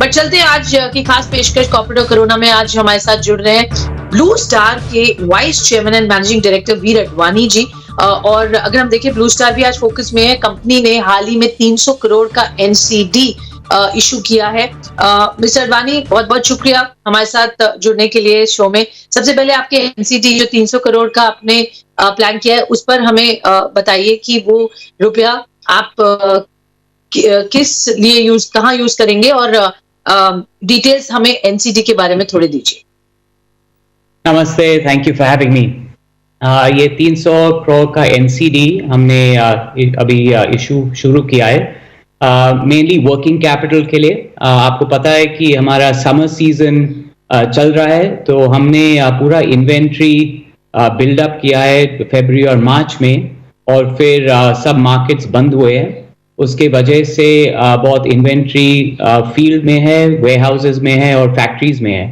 But चलते हैं आज की खास पेशकश कॉर्पोरेट और कोरोना में। आज हमारे साथ जुड़ रहे हैं ब्लू स्टार के vice chairman and managing director Veer Advani ji. और अगर हम देखें ब्लू स्टार भी आज फोकस में है। कंपनी ने हाल ही में 300 करोड़ का एनसीडी इशू किया है। मिस्टर अडवाणी, बहुत बहुत शुक्रिया हमारे साथ जुड़ने के लिए शो में। सबसे पहले आपके एनसीडी जो 300 करोड़ का आपने प्लान किया है उस पर हमें बताइए कि वो रुपया आप किस लिए कहाँ यूज करेंगे, और डिटेल्स हमें एनसीडी के बारे में थोड़े दीजिए। नमस्ते, thank you for having me. ये 300 करोड़ का एनसीडी हमने अभी इशू शुरू किया है, मेनली वर्किंग कैपिटल के लिए। आपको पता है कि हमारा समर सीजन चल रहा है, तो हमने पूरा इन्वेंट्री बिल्डअप किया है फरवरी और मार्च में, और फिर सब मार्केट्स बंद हुए हैं। उसके वजह से बहुत इन्वेंट्री फील्ड में है, वेयरहाउसेस में है और फैक्ट्रीज में है।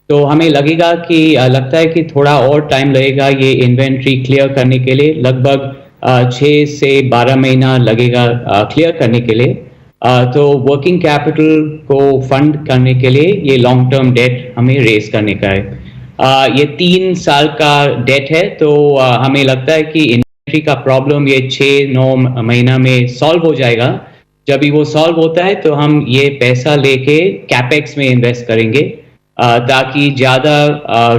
तो हमें लगता है कि थोड़ा और टाइम लगेगा ये इन्वेंट्री क्लियर करने के लिए। लगभग 6 से 12 महीना लगेगा क्लियर करने के लिए। तो वर्किंग कैपिटल को फंड करने के लिए ये लॉन्ग टर्म डेट हमें रेज करने का है। ये 3 साल का डेट है, तो हमें लगता है कि इन्वेंट्री का प्रॉब्लम ये 6-9 महीना में सॉल्व हो जाएगा। जब भी वो सॉल्व होता है तो हम ये पैसा लेके कैपेक्स में इन्वेस्ट करेंगे, ताकि ज़्यादा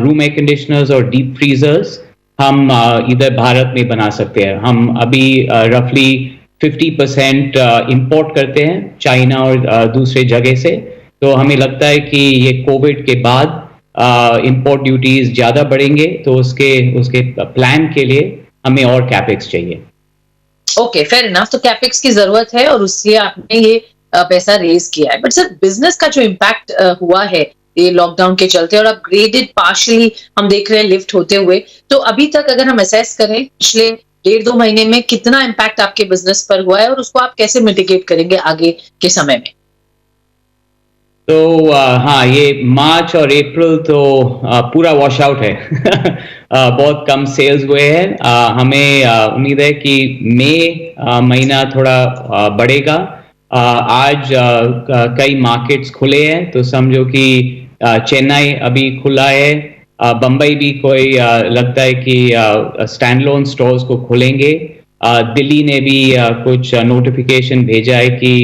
रूम एयर कंडीशनर्स और डीप फ्रीजर्स हम इधर भारत में बना सकते हैं। हम अभी रफली 50% इंपोर्ट करते हैं चाइना और दूसरे जगह से। तो हमें लगता है कि ये कोविड के बाद इंपोर्ट ड्यूटीज ज़्यादा बढ़ेंगे, तो उसके प्लान के लिए हमें और कैपेक्स चाहिए। Okay, fair enough. तो कैपेक्स की जरूरत है और उससे आपने ये पैसा रेज किया है। बट सर, बिजनेस का जो इम्पैक्ट हुआ है ये लॉकडाउन के चलते, और अपग्रेडेड पार्शियली हम देख रहे हैं लिफ्ट होते हुए, तो अभी तक अगर हम असेस करें पिछले 1.5-2 महीने में कितना इम्पैक्ट आपके बिजनेस पर हुआ है और उसको आप कैसे मिटिगेट करेंगे आगे के समय में? तो हाँ, ये मार्च और अप्रैल तो पूरा वॉश आउट है। बहुत कम सेल्स हुए हैं। हमें उम्मीद है कि मई महीना थोड़ा बढ़ेगा। आज कई मार्केट्स खुले हैं, तो समझो कि चेन्नई अभी खुला है, बम्बई भी कोई लगता है कि स्टैंड लोन स्टोर्स को खोलेंगे। दिल्ली ने भी कुछ नोटिफिकेशन भेजा है कि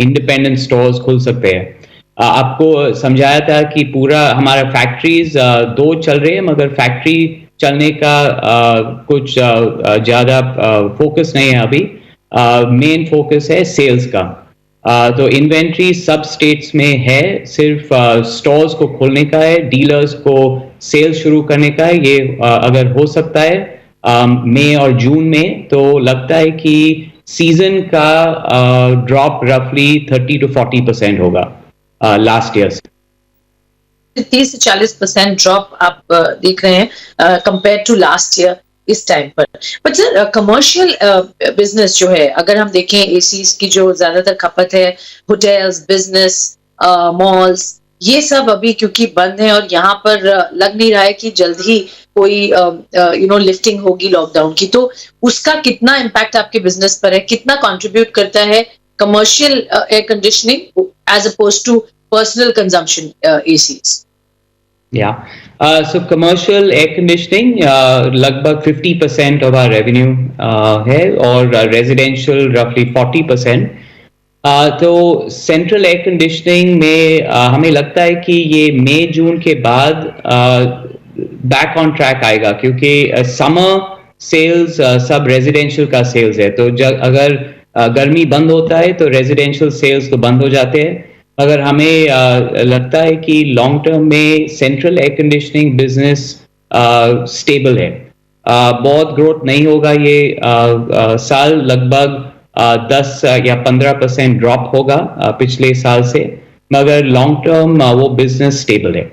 इंडिपेंडेंट स्टोर्स खुल सकते हैं। आपको समझाया था कि पूरा हमारा फैक्ट्रीज 2 चल रहे हैं, मगर फैक्ट्री चलने का कुछ ज़्यादा फोकस नहीं है अभी। मेन फोकस है सेल्स का। तो इन्वेंट्री सब स्टेट्स में है, सिर्फ स्टोर्स को खोलने का है, डीलर्स को सेल्स शुरू करने का है। ये अगर हो सकता है मई और जून में, तो लगता है कि सीजन का ड्रॉप रफली 30 to 40% होगा लास्ट ईयर से। 30 से 40% ड्रॉप आप देख रहे हैं कंपेयर टू लास्ट ईयर इस टाइम पर। बट सर, कमर्शियल बिजनेस जो है, अगर हम देखें एसीज की जो ज्यादातर खपत है, होटल्स, बिजनेस, मॉल्स, ये सब अभी क्योंकि बंद है, और यहाँ पर लग नहीं रहा है कि जल्द ही कोई लिफ्टिंग होगी लॉकडाउन की, तो उसका कितना इम्पैक्ट आपके बिजनेस पर है? कितना कंट्रीब्यूट करता है commercial air conditioning as oppose to personal consumption ACs? Yeah. So commercial air conditioning लगभग 50% of our revenue है, और residential roughly 40%। तो सेंट्रल एयर कंडीशनिंग में हमें लगता है कि ये मई जून के बाद बैक ऑन ट्रैक आएगा, क्योंकि समर सेल्स सब रेजिडेंशियल का सेल्स है। तो अगर गर्मी बंद होता है तो रेजिडेंशियल सेल्स तो बंद हो जाते हैं। अगर हमें लगता है कि लॉन्ग टर्म में central air conditioning business stable है। बहुत ग्रोथ नहीं होगा ये साल, लगभग 10 या 15% ड्रॉप होगा पिछले साल से, मगर लॉन्ग टर्म वो बिजनेस स्टेबल है।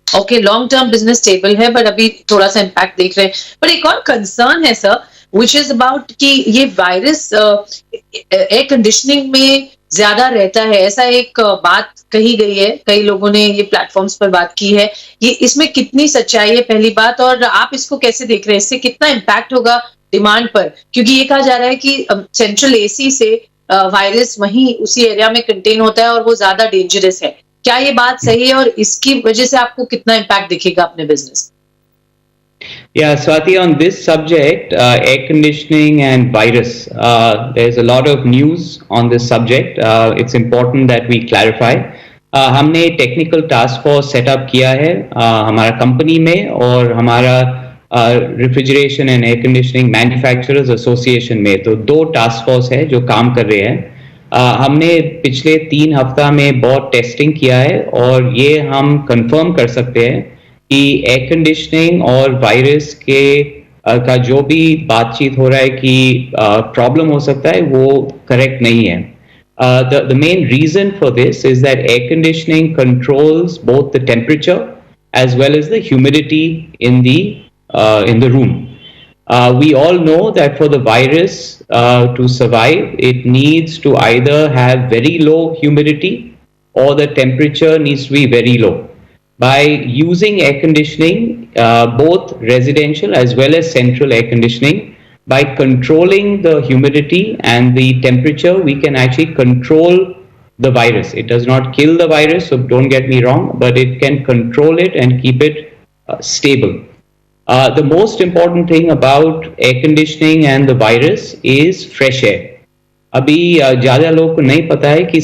Okay, long term business stable है, बट अभी थोड़ा सा इम्पैक्ट देख रहे हैं। पर एक और कंसर्न है सर, विच इज अबाउट कि ये वायरस एयर कंडीशनिंग में ज्यादा रहता है, ऐसा एक बात कही गई है। कई लोगों ने ये प्लेटफॉर्म्स पर बात की है। ये इसमें कितनी सच्चाई है, पहली बात, और आप इसको कैसे देख रहे हैं? इससे कितना इम्पैक्ट होगा डिमांड पर? क्योंकि ये कहा जा रहा है कि सेंट्रल एसी से वायरस वहीं उसी एरिया में कंटेन होता है और वो ज्यादा डेंजरस है। क्या ये बात सही है और इसकी वजह से आपको कितना इम्पैक्ट दिखेगा अपने business? Yeah, Swati, on this subject, air conditioning and virus, there's a lot of news on this subject. It's important that we clarify. हमने टेक्निकल टास्क फोर्स सेटअप किया है हमारा कंपनी में और हमारा refrigeration and air conditioning manufacturers association में, तो 2 task force है जो काम कर रहे हैं. हमने पिछले 3 हफ्ता में बहुत टेस्टिंग किया है और ये हम कंफर्म कर सकते हैं कि एयर कंडीशनिंग और वायरस के का जो भी बातचीत हो रहा है कि प्रॉब्लम हो सकता है वो करेक्ट नहीं है. The main reason for this is that air conditioning controls both the temperature as well as the humidity in the room. We all know that for the virus to survive, it needs to either have very low humidity or the temperature needs to be very low. By using air conditioning, both residential as well as central air conditioning, by controlling the humidity and the temperature, we can actually control the virus. It does not kill the virus, so don't get me wrong, but it can control it and keep it stable. The most important thing about air conditioning and the virus is fresh air. अभी ज़्यादा लोगों को नहीं पता है कि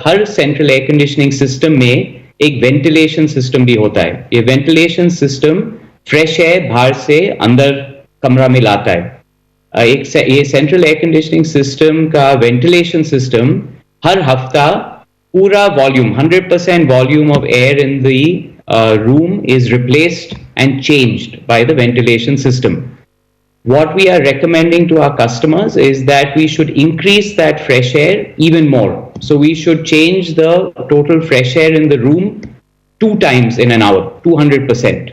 हर central air conditioning system में एक वेंटिलेशन सिस्टम भी होता है. ये वेंटिलेशन सिस्टम फ्रेश एयर बाहर से अंदर कमरा में लाता है. ये सेंट्रल एयर कंडीशनिंग सिस्टम का वेंटिलेशन सिस्टम हर हफ्ता पूरा volume 100% volume of air in the room is replaced and changed by the ventilation system. What we are recommending to our customers is that we should increase that fresh air even more. So we should change the total fresh air in the room 2 times in an hour, 200%.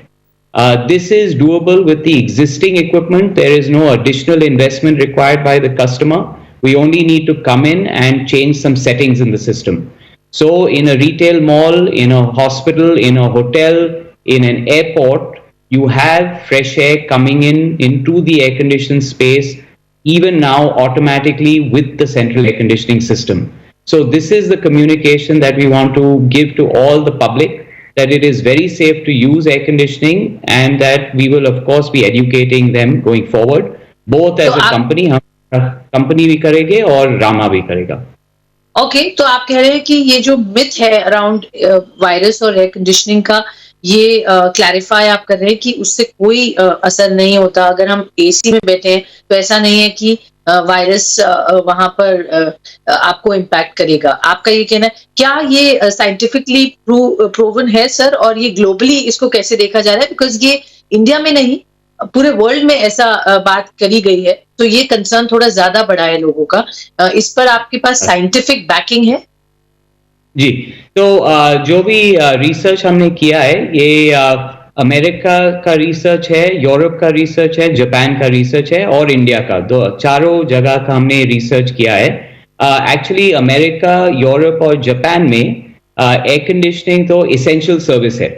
This is doable with the existing equipment. There is no additional investment required by the customer. We only need to come in and change some settings in the system. So in a retail mall, in a hospital, in a hotel, in an airport, you have fresh air coming into the air conditioned space even now automatically with the central air conditioning system. So this is the communication that we want to give to all the public, that it is very safe to use air conditioning and that we will of course be educating them going forward, both as a company, company भी करेंगे और रामा भी करेगा. Okay, तो आप कह रहे हैं कि ये जो मिथ है अराउंड वायरस और एयर कंडीशनिंग का, ये क्लैरिफाई आप कर रहे हैं कि उससे कोई असर नहीं होता. अगर हम एसी में बैठे हैं तो ऐसा नहीं है कि वायरस वहां पर आपको इम्पैक्ट करेगा. आपका ये कहना है. क्या ये साइंटिफिकली प्रूवन है सर, और ये ग्लोबली इसको कैसे देखा जा रहा है? बिकॉज ये इंडिया में नहीं, पूरे वर्ल्ड में ऐसा बात करी गई है, तो ये कंसर्न थोड़ा ज्यादा बढ़ा है लोगों का. इस पर आपके पास साइंटिफिक बैकिंग है? जी, तो जो भी रिसर्च हमने किया है, ये अमेरिका का रिसर्च है, यूरोप का रिसर्च है, जापान का रिसर्च है और इंडिया का, चारों जगह का हमने रिसर्च किया है. एक्चुअली अमेरिका, यूरोप और जापान में एयर कंडीशनिंग तो इसेंशियल सर्विस है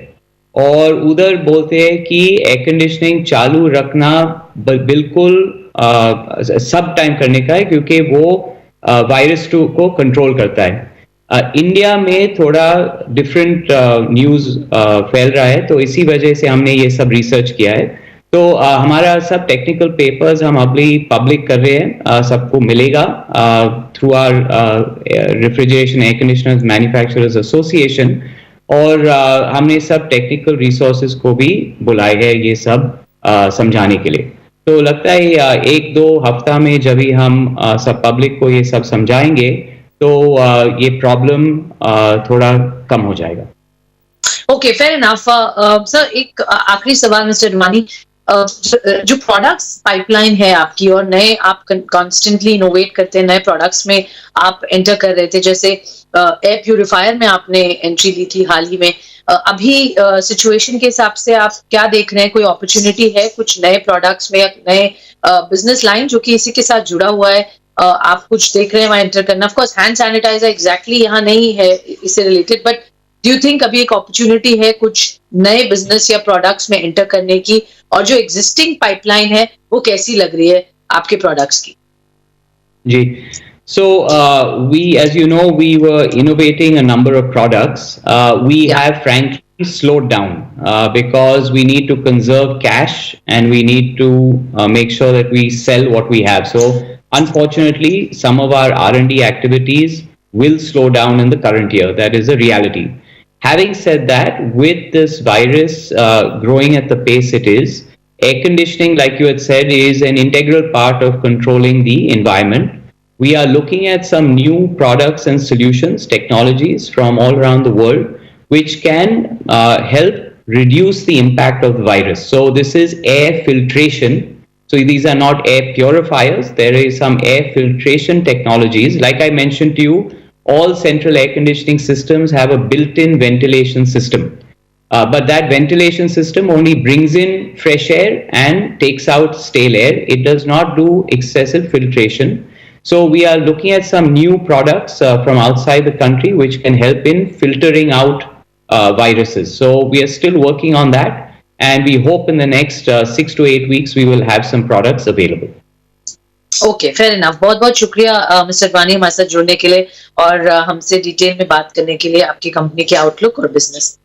और उधर बोलते हैं कि एयर कंडीशनिंग चालू रखना बिल्कुल सब टाइम करने का है, क्योंकि वो वायरस को कंट्रोल करता है. इंडिया में थोड़ा डिफरेंट न्यूज़ फैल रहा है, तो इसी वजह से हमने ये सब रिसर्च किया है. तो हमारा सब टेक्निकल पेपर्स हम अभी पब्लिक कर रहे हैं, सबको मिलेगा through our refrigeration air conditioners manufacturers association, और हमने सब टेक्निकल रिसोर्सेज को भी बुलाए हैं ये सब समझाने के लिए. तो लगता है 1-2 हफ्ता में जब भी हम सब पब्लिक को ये सब समझाएंगे तो ये प्रॉब्लम थोड़ा कम हो जाएगा. Okay, fair enough. सर, एक आखिरी सवाल मिस्टर अडवाणी. जो प्रोडक्ट्स पाइपलाइन है आपकी, और नए आप कॉन्स्टेंटली इनोवेट करते हैं, नए प्रोडक्ट्स में आप एंटर कर रहे थे, जैसे एयर प्यूरिफायर में आपने एंट्री ली थी हाल ही में. अभी सिचुएशन के हिसाब से आप क्या देख रहे हैं? कोई अपॉर्चुनिटी है कुछ नए प्रोडक्ट्स में या नए बिजनेस लाइन जो कि इसी के साथ जुड़ा हुआ है, आप कुछ देख रहे हैं वहां एंटर करना? Of course hand sanitiser exactly यहाँ नहीं है इससे related, but do you think अभी एक अपॉर्चुनिटी है कुछ नए बिजनेस या प्रोडक्ट्स में एंटर करने की, और जो एग्जिस्टिंग पाइपलाइन है वो कैसी लग रही है आपके प्रोडक्ट्स की? जी, So as you know, we were innovating a number of products. We Yeah. have frankly slowed down because we need to conserve cash and we need to make sure that we sell what we have. So unfortunately, some of our R&D activities will slow down in the current year. That is a reality. Having said that, with this virus growing at the pace it is, air conditioning, like you had said, is an integral part of controlling the environment. We are looking at some new products and solutions, technologies from all around the world, which can help reduce the impact of the virus. So this is air filtration. So these are not air purifiers. There is some air filtration technologies. Like I mentioned to you, all central air conditioning systems have a built-in ventilation system. But that ventilation system only brings in fresh air and takes out stale air. It does not do excessive filtration. So we are looking at some new products from outside the country which can help in filtering out viruses. So we are still working on that, and we hope in the next 6 to 8 weeks we will have some products available. Okay, fair enough. बहुत बहुत शुक्रिया mister Advani हमारे साथ जुड़ने के लिए और हमसे डिटेल में बात करने के लिए, आपकी कंपनी के आउटलुक और बिजनेस।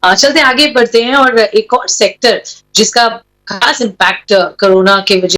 चलते आगे बढ़ते हैं और एक और सेक्टर जिसका खास इम्पैक्ट कोरोना के वजह